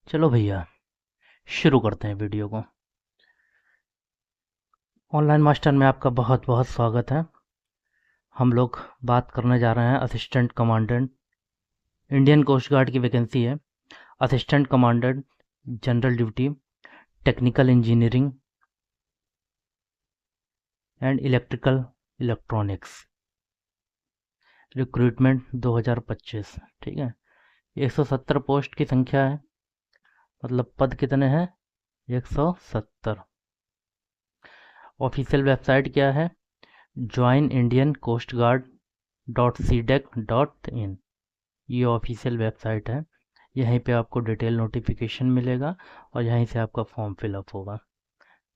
चलो भैया, शुरू करते हैं वीडियो को। ऑनलाइन मास्टर में आपका बहुत बहुत स्वागत है। हम लोग बात करने जा रहे हैं assistant commandant. Indian coast guard की वैकेंसी है। Assistant commandant, general duty, technical engineering and electrical electronics. Recruitment 2025। ठीक है। 170 पोस्ट की संख्या है। मतलब पद कितने हैं? 170। ऑफिशियल वेबसाइट क्या है? Join Indian coast guard .cdec.in। ये ऑफिशियल वेबसाइट है। यहीं पे आपको डिटेल नोटिफिकेशन मिलेगा और यहीं से आपका फॉर्म फिलअप होगा।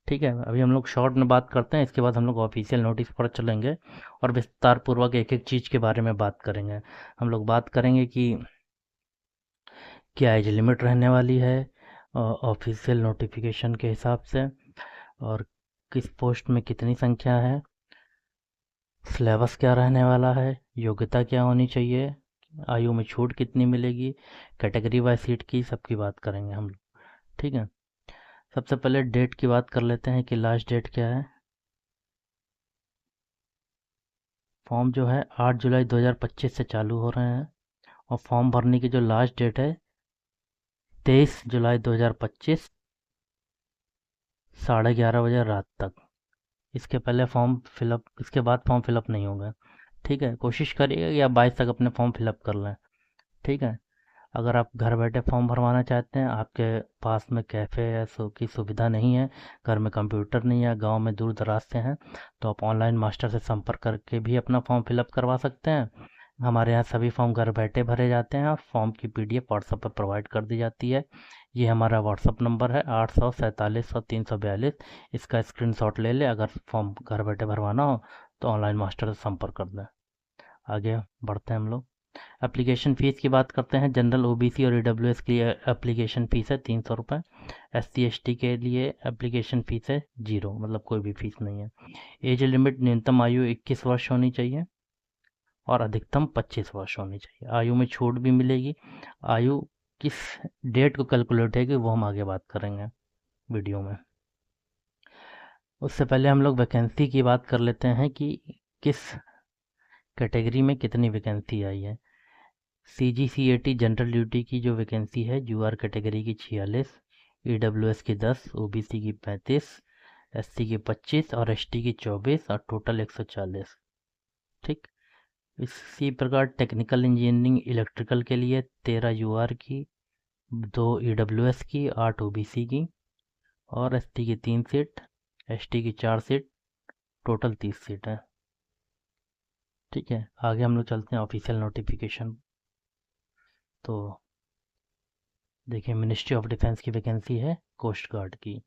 ठीक है। अभी हम लोग शॉर्ट में बात करते हैं, इसके बाद हम लोग ऑफिशियल नोटिस पर चलेंगे और विस्तार पूर्वक एक एक चीज़ के बारे में बात करेंगे। हम लोग बात करेंगे कि क्या एज लिमिट रहने वाली है ऑफिशियल नोटिफिकेशन के हिसाब से, और किस पोस्ट में कितनी संख्या है, सिलेबस क्या रहने वाला है, योग्यता क्या होनी चाहिए, आयु में छूट कितनी मिलेगी, कैटेगरी वाइज सीट की सबकी बात करेंगे हम लोग। ठीक है। सबसे पहले डेट की बात कर लेते हैं कि लास्ट डेट क्या है। फॉर्म जो है 8 जुलाई 2025 से चालू हो रहे हैं और फॉर्म भरने की जो लास्ट डेट है 23 जुलाई 2025 11:30 बजे रात तक। इसके पहले फॉर्म फिलअप, इसके बाद फॉर्म फिलअप नहीं होगा। ठीक है। कोशिश करिएगा कि आप 22 तक अपने फॉर्म फिलअप कर लें। ठीक है। अगर आप घर बैठे फॉर्म भरवाना चाहते हैं, आपके पास में कैफ़े या की सुविधा नहीं है, घर में कंप्यूटर नहीं है, गांव में दूर दराज से हैं, तो आप ऑनलाइन मास्टर से संपर्क करके भी अपना फॉर्म फिलअप करवा सकते हैं। हमारे यहाँ सभी फॉर्म घर बैठे भरे जाते हैं और फॉर्म की पीडीएफ व्हाट्सएप पर प्रोवाइड कर दी जाती है। ये हमारा व्हाट्सएप नंबर है 800 47 100 342। इसका स्क्रीनशॉट ले ले। अगर फॉर्म घर बैठे भरवाना हो तो ऑनलाइन मास्टर से संपर्क कर दें। आगे बढ़ते हैं हम लोग। एप्लीकेशन फ़ीस की बात करते हैं। जनरल ओबीसी और ईडब्ल्यूएस के लिए एप्लीकेशन फ़ीस है 300 रुपये। एससी एसटी के लिए एप्लीकेशन फ़ीस है 0, मतलब कोई भी फीस नहीं है। एज लिमिट न्यूनतम आयु 21 वर्ष होनी चाहिए और अधिकतम 25 वर्ष होनी चाहिए। आयु में छूट भी मिलेगी। आयु किस डेट को कैलकुलेट है कि वो हम आगे बात करेंगे वीडियो में। उससे पहले हम लोग वैकेंसी की बात कर लेते हैं कि किस कैटेगरी में कितनी वैकेंसी आई है। CGCAT जनरल ड्यूटी की जो वैकेंसी है यूआर कैटेगरी की 46, ईडब्ल्यूएस की 10, ओबीसी की 35, एससी की 25 और एसटी की 24 और टोटल 140। ठीक। इसी प्रकार टेक्निकल इंजीनियरिंग इलेक्ट्रिकल के लिए 13 यूआर की, 2 ईडब्ल्यूएस की, 8 ओबीसी की और एसटी की 3 सीट, एसटी की 4 सीट, टोटल 30 सीट है। ठीक है। आगे हम लोग चलते हैं ऑफिशियल नोटिफिकेशन। तो देखिए, मिनिस्ट्री ऑफ डिफेंस की वैकेंसी है कोस्ट गार्ड की।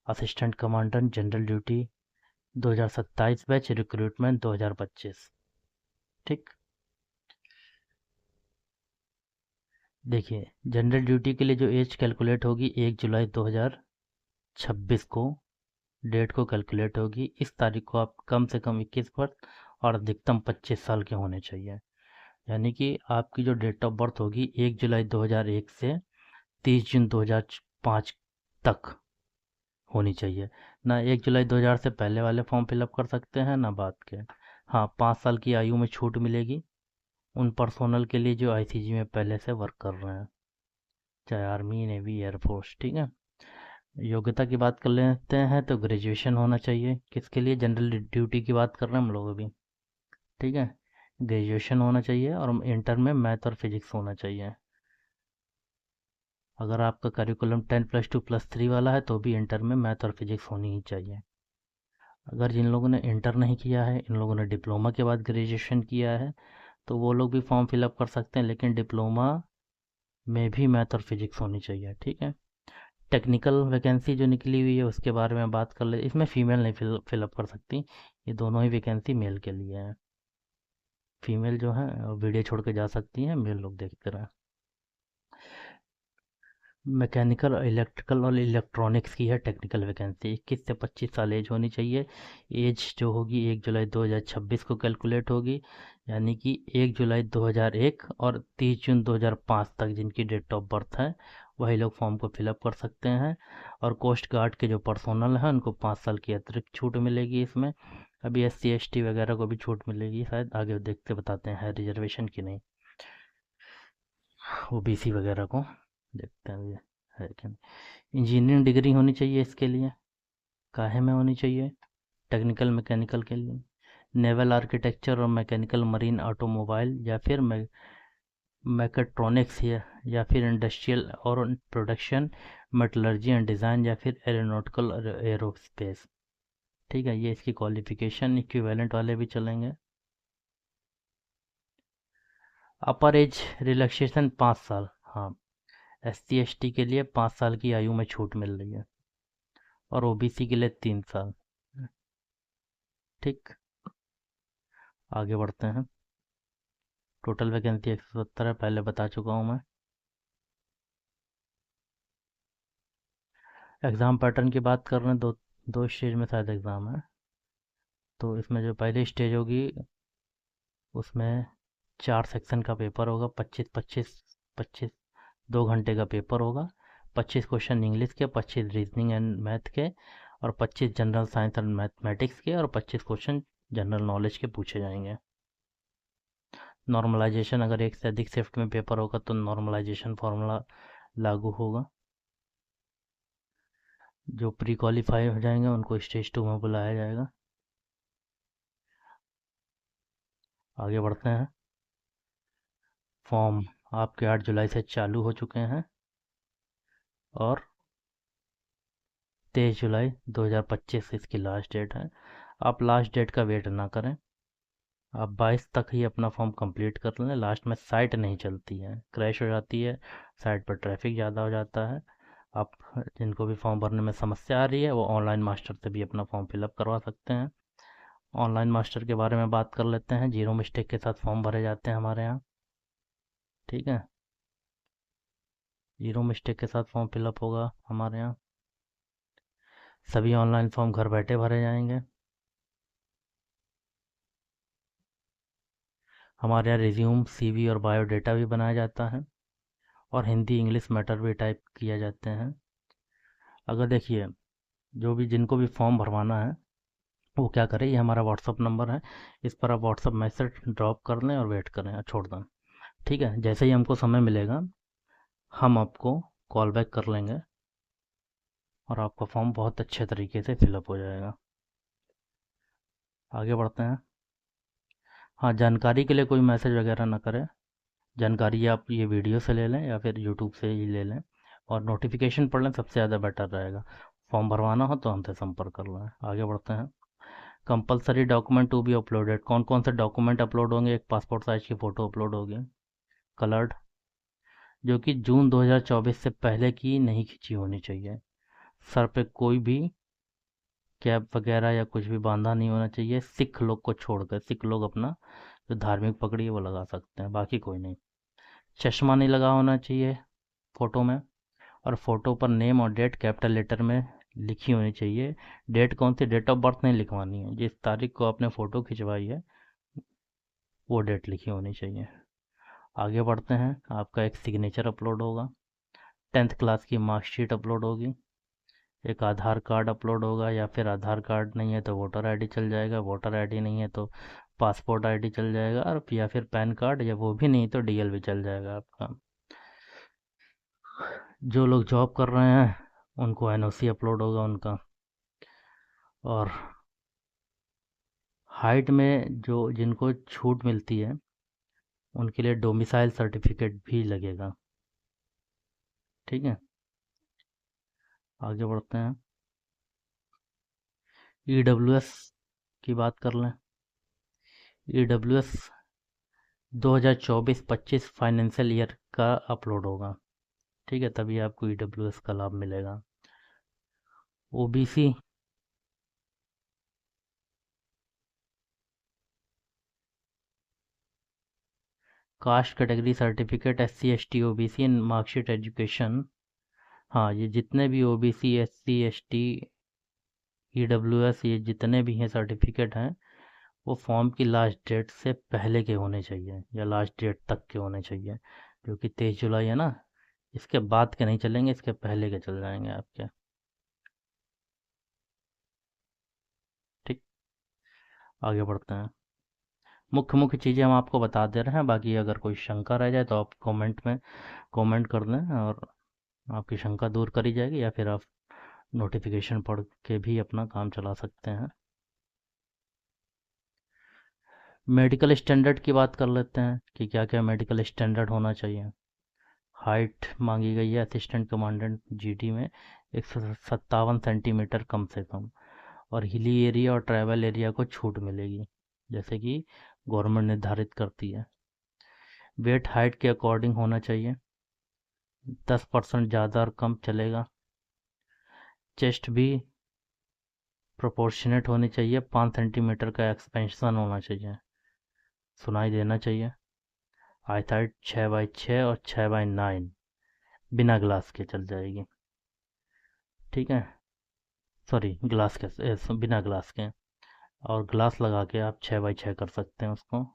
Assistant commandant general duty 2027 batch, recruitment 2025। ठीक। देखिए, जनरल ड्यूटी के लिए जो एज कैलकुलेट होगी 1 जुलाई 2026 को डेट को कैलकुलेट होगी। इस तारीख को आप कम से कम 21 वर्ष और अधिकतम 25 साल के होने चाहिए। यानी कि आपकी जो डेट ऑफ बर्थ होगी 1 जुलाई 2001 से 30 जून 2005 तक होनी चाहिए। ना 1 जुलाई 2000 से पहले वाले फॉर्म फिलअप कर सकते हैं ना बाद के। हाँ, 5 साल की आयु में छूट मिलेगी उन पर्सोनल के लिए जो आईसीजी में पहले से वर्क कर रहे हैं, चाहे आर्मी, नेवी, एयरफोर्स। ठीक है। योग्यता की बात कर लेते हैं तो ग्रेजुएशन होना चाहिए। किसके लिए? जनरल ड्यूटी की बात कर रहे हैं हम लोग अभी। ठीक है। ग्रेजुएशन होना चाहिए और इंटर में मैथ और फिजिक्स होना चाहिए। अगर आपका करिकुलम 10+2+3 वाला है तो भी इंटर में मैथ और फिजिक्स होनी ही चाहिए। अगर जिन लोगों ने इंटर नहीं किया है, इन लोगों ने डिप्लोमा के बाद ग्रेजुएशन किया है, तो वो लोग भी फॉर्म फिलअप कर सकते हैं, लेकिन डिप्लोमा में भी मैथ और फिजिक्स होनी चाहिए। ठीक है। टेक्निकल वैकेंसी जो निकली हुई है उसके बारे में बात कर ले। इसमें फ़ीमेल नहीं फिलअप कर सकती। ये दोनों ही वैकेंसी मेल के लिए है। फीमेल जो है वीडियो छोड़ के जा सकती हैं, मेल लोग देखते रहें। मैकेनिकल, इलेक्ट्रिकल और इलेक्ट्रॉनिक्स की है टेक्निकल वैकेंसी। 21 से 25 साल एज होनी चाहिए। एज जो होगी 1 जुलाई 2026 को कैलकुलेट होगी। यानी कि 1 जुलाई 2001 और 30 जून 2005 तक जिनकी डेट ऑफ बर्थ है वही लोग फॉर्म को फिलअप कर सकते हैं। और कोस्ट गार्ड के जो पर्सोनल हैं उनको 5 साल की अतिरिक्त छूट मिलेगी इसमें। अभी SC ST वगैरह को भी छूट मिलेगी, शायद आगे देखते बताते हैं है रिजर्वेशन की नहीं। OBC वगैरह को देखते हैं ये है कि नहीं। इंजीनियरिंग डिग्री होनी चाहिए इसके लिए। काहे में होनी चाहिए? टेक्निकल मैकेनिकल के लिए, नेवल आर्किटेक्चर और मैकेनिकल मरीन ऑटोमोबाइल, या फिर मैकेट्रॉनिक्स, या फिर इंडस्ट्रियल और प्रोडक्शन, मेटलर्जी एंड डिज़ाइन, या फिर एरोनॉटिकल और एरोस्पेस। ठीक है, ये इसकी क्वालिफिकेशन इक्विवेलेंट वाले भी चलेंगे। अपर एज रिलैक्सेशन 5 साल, हाँ। SC ST के लिए 5 साल की आयु में छूट मिल रही है, और OBC के लिए 3 साल। ठीक, आगे बढ़ते हैं। टोटल वैकेंसी 170 है, पहले बता चुका हूँ मैं। एग्ज़ाम पैटर्न की बात कर रहे हैं, दो दो स्टेज में शायद एग्ज़ाम है। तो इसमें जो पहली स्टेज होगी उसमें 4 सेक्शन का पेपर होगा, 25 2 घंटे का पेपर होगा। 25 क्वेश्चन इंग्लिश के, 25 रीजनिंग एंड मैथ के, और 25 जनरल साइंस एंड मैथमेटिक्स के, और 25 क्वेश्चन जनरल नॉलेज के पूछे जाएंगे। नॉर्मलाइजेशन, अगर एक से अधिक शिफ्ट में पेपर होगा तो नॉर्मलाइजेशन फार्मूला लागू होगा। जो प्री क्वालिफाई हो जाएंगे उनको स्टेज 2 में बुलाया जाएगा। आगे बढ़ते हैं। फॉर्म आपके 8 जुलाई से चालू हो चुके हैं, और 23 जुलाई 2025 इसकी लास्ट डेट है। आप लास्ट डेट का वेट ना करें, आप 22 तक ही अपना फॉर्म कंप्लीट कर लें। लास्ट में साइट नहीं चलती है, क्रैश हो जाती है, साइट पर ट्रैफिक ज़्यादा हो जाता है। आप जिनको भी फॉर्म भरने में समस्या आ रही है वो ऑनलाइन मास्टर से भी अपना फॉर्म फिलअप करवा सकते हैं। ऑनलाइन मास्टर के बारे में बात कर लेते हैं। 0 मिस्टेक के साथ फॉर्म भरे जाते हैं हमारे यहाँ। ठीक है, 0 मिस्टेक के साथ फॉर्म फिलअप होगा हमारे यहाँ। सभी ऑनलाइन फॉर्म घर बैठे भरे जाएंगे। हमारे यहाँ रिज्यूम, CV और बायोडेटा भी बनाया जाता है, और हिंदी इंग्लिश मैटर भी टाइप किया जाते हैं। अगर देखिए, जो भी जिनको भी फॉर्म भरवाना है वो क्या करें, ये हमारा व्हाट्सअप नंबर है, इस पर आप व्हाट्सअप मैसेज ड्रॉप कर लें और वेट करें और छोड़ दें। ठीक है, जैसे ही हमको समय मिलेगा हम आपको कॉल बैक कर लेंगे, और आपका फॉर्म बहुत अच्छे तरीके से फिलअप हो जाएगा। आगे बढ़ते हैं। हाँ, जानकारी के लिए कोई मैसेज वगैरह ना करें। जानकारी आप ये वीडियो से ले लें या फिर यूट्यूब से ही ले लें, और नोटिफिकेशन पढ़ लें, सबसे ज़्यादा बेटर रहेगा। फॉर्म भरवाना हो तो हमसे संपर्क कर लें। आगे बढ़ते हैं। Compulsory document to be uploaded, कौन कौन से डॉक्यूमेंट अपलोड होंगे? एक पासपोर्ट साइज की फ़ोटो अपलोड होगी, कलर्ड, जो कि जून 2024 से पहले की नहीं खींची होनी चाहिए। सर पे कोई भी कैप वगैरह या कुछ भी बांधा नहीं होना चाहिए, सिख लोग को छोड़कर। सिख लोग अपना जो धार्मिक पगड़ी है वो लगा सकते हैं, बाकी कोई नहीं। चश्मा नहीं लगा होना चाहिए फ़ोटो में, और फ़ोटो पर नेम और डेट कैपिटल लेटर में लिखी होनी चाहिए। डेट कौन सी? डेट ऑफ बर्थ नहीं लिखवानी है, जिस तारीख को आपने फ़ोटो खिंचवाई है वो डेट लिखी होनी चाहिए। आगे बढ़ते हैं। आपका एक सिग्नेचर अपलोड होगा, 10th क्लास की मार्कशीट अपलोड होगी, एक आधार कार्ड अपलोड होगा, या फिर आधार कार्ड नहीं है तो वोटर आईडी चल जाएगा, वोटर आईडी नहीं है तो पासपोर्ट आईडी चल जाएगा, और या फिर पैन कार्ड, या वो भी नहीं तो DL भी चल जाएगा आपका। जो लोग जॉब कर रहे हैं उनको NOC अपलोड होगा उनका। और हाइट में जो जिनको छूट मिलती है उनके लिए डोमिसाइल सर्टिफिकेट भी लगेगा। ठीक है, आगे बढ़ते हैं। EWS की बात कर लें। EWS 2024-25 फाइनेंशियल ईयर का अपलोड होगा। ठीक है, तभी आपको EWS का लाभ मिलेगा। OBC, caste category certificate, SC ST OBC and marksheet education. हाँ, ये जितने भी OBC SC ST EWS ये जितने भी हैं सर्टिफिकेट हैं वो फॉर्म की लास्ट डेट से पहले के होने चाहिए, या लास्ट डेट तक के होने चाहिए, जो कि 23 जुलाई है ना। इसके बाद के नहीं चलेंगे, इसके पहले के चल जाएंगे आपके। ठीक, आगे बढ़ते हैं। मुख्य मुख्य चीज़ें हम आपको बता दे रहे हैं, बाकी अगर कोई शंका रह जाए तो आप कमेंट में कमेंट कर दें और आपकी शंका दूर करी जाएगी, या फिर आप नोटिफिकेशन पढ़ के भी अपना काम चला सकते हैं। मेडिकल स्टैंडर्ड की बात कर लेते हैं कि क्या क्या मेडिकल स्टैंडर्ड होना चाहिए। हाइट मांगी गई है असिस्टेंट कमांडेंट जीडी में 157 सेंटीमीटर कम से कम, और हिली एरिया और ट्राइबल एरिया को छूट मिलेगी, जैसे कि गवर्नमेंट निर्धारित करती है। वेट हाइट के अकॉर्डिंग होना चाहिए, 10% ज़्यादा और कम चलेगा। चेस्ट भी प्रोपोर्शनेट होनी चाहिए, 5 सेंटीमीटर का एक्सपेंशन होना चाहिए, सुनाई देना चाहिए। हाइट 6x6 और 6x9 बिना ग्लास के चल जाएगी। ठीक है, सॉरी ग्लास के बिना ग्लास के, और ग्लास लगा के आप 6x6 कर सकते हैं उसको।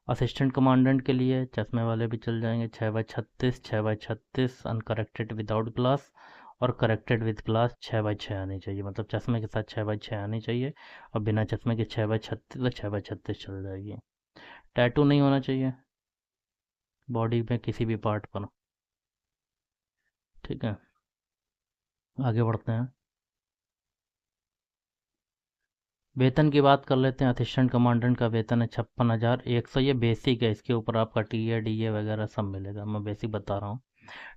असिस्टेंट कमांडेंट के लिए चश्मे वाले भी चल जाएंगे, 6x36, 6x36 uncorrected without glass, और करेक्टेड विद ग्लास 6x6 आनी चाहिए, मतलब चश्मे के साथ 6x6 आनी चाहिए, और बिना चश्मे के 6x36 और 6x36 चल जाएगी। टैटू नहीं होना चाहिए बॉडी में किसी भी पार्ट पर। ठीक है, आगे बढ़ते हैं। वेतन की बात कर लेते हैं। असिस्टेंट कमांडेंट का वेतन है 56,100, ये बेसिक है, इसके ऊपर आपका टीए डीए वगैरह सब मिलेगा, मैं बेसिक बता रहा हूँ।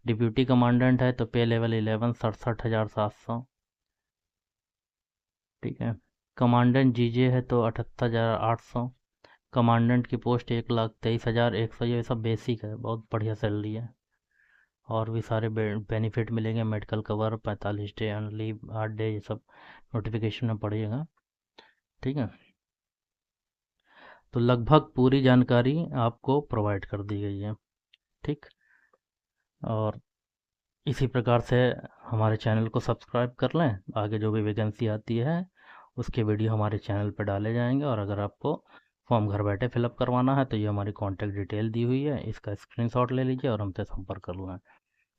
डिप्यूटी कमांडेंट है तो पे लेवल 11, 67,700। ठीक है, कमांडेंट जीजे है तो 78,800। कमांडेंट की पोस्ट 1,23,100, ये सब बेसिक है, बहुत बढ़िया सैलरी है। और भी सारे बेनिफिट मिलेंगे, मेडिकल कवर, 45 डे अन लीव, 8 डे, ये सब नोटिफिकेशन में पड़ेगा। ठीक है, तो लगभग पूरी जानकारी आपको प्रोवाइड कर दी गई है। ठीक, और इसी प्रकार से हमारे चैनल को सब्सक्राइब कर लें, आगे जो भी वैकेंसी आती है उसके वीडियो हमारे चैनल पर डाले जाएंगे। और अगर आपको फॉर्म घर बैठे फिलअप करवाना है तो ये हमारी कॉन्टैक्ट डिटेल दी हुई है, इसका स्क्रीनशॉट ले लीजिए और हमसे संपर्क कर लें।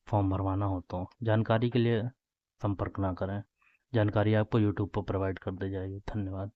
फॉर्म भरवाना हो तो जानकारी के लिए संपर्क ना करें, जानकारी आपको यूट्यूब पर प्रोवाइड कर दी जाएगी। धन्यवाद।